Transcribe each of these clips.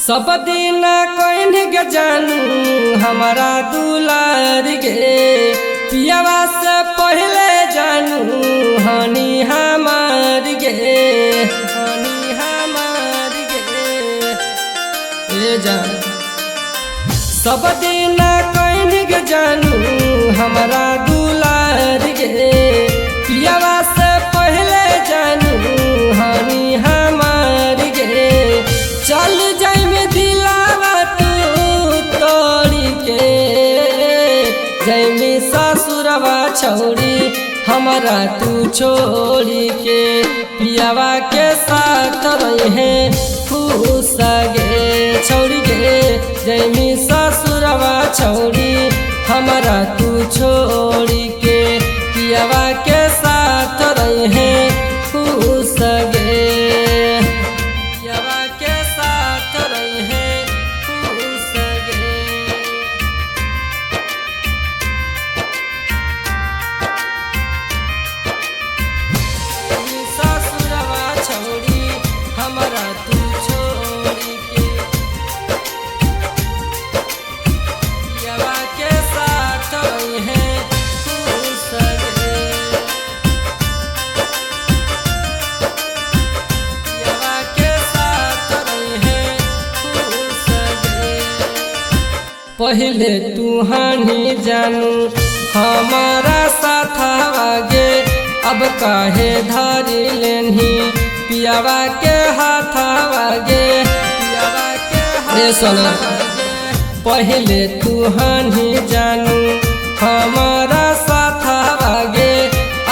सब दिन कोइन के जानू हमारा दुलार गे पियावा से पहले जानू हनी हमार गे हनी हमार गे ए जान सब दिन कोइन के जानू हमारा दुलार गे पियावा से पहले जानू हनी हमार गे चल जाई में दिलावा तू तोड़ी के जैमी ससुरवा छोड़ी हमारा तू छोड़ी के पियावा के साथ रहे खुश गे छोड़ी गे जैमी ससुरवा छोड़ी हमारा तू छोड़ी के पियावा के साथ रहे खुश गे पियावा के साथ रहे खुश गे ससुरवा छोड़ी हमारा तू छोड़ी के पियावा के साथ रहे खुश गे पियावा के साथ रहे खुश गे पहले तू हानि जानू हमारा साथ आगे अब काहे धारी लेनी पियावा के हाथ आगे पियावा के हाथ पहले तू हानि जानू हमारा साथ आगे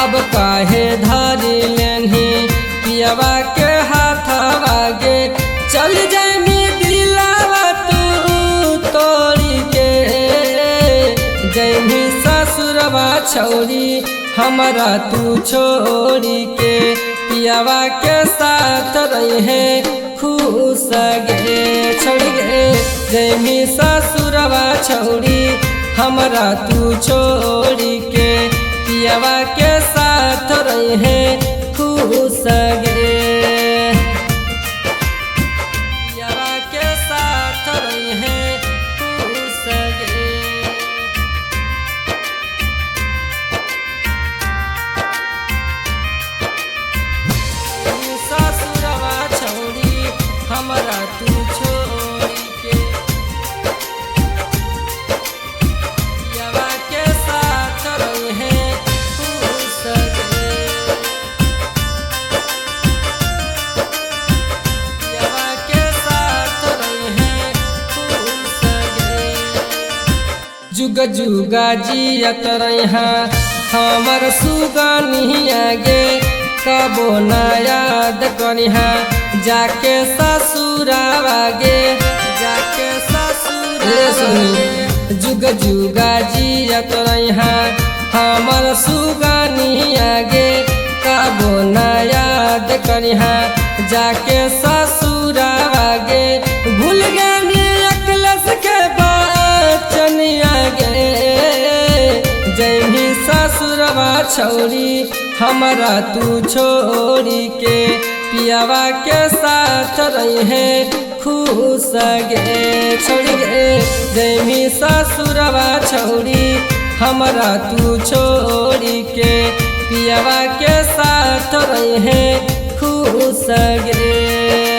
अब काहे धारी लेनी पियावा के हाथ आगे चल जाए दिलावा तू तोड़ी के जैमी ससुरवा छोड़ी हमारा तू छोड़ी के पियावा के साथ रहे खुश गे छोड़ी गे जैमी ससुरवा छोड़ी हमारा तू छोड़ी के पियावा के साथ रहे खुश गे पियावा के साथ रहे खुश गे ससुरवा छोड़ी हमारा तू छोड़ी के पियावा के साथ रहे खुश गे पियावा के साथ रहे खुश गे जुग जुगा जियत रहा हमर सुगनिया गे कबो न याद करिहा जाके ससुरावा गे जाके ससुर जुग जुगा जियत रहा हमर सुगनिया गे कबो न याद करिहा जाके ससुरावा गे भूल गए अकलस के बचनिया गे जैमी ससुरवा छोड़ी हमारा तू छोड़ी के पियावा के साथ रहे खुश गे छोड़ी गे जैमी ससुरवा छोड़ी हमारा तू छोड़ी के पियावा के साथ रहे खुश गे।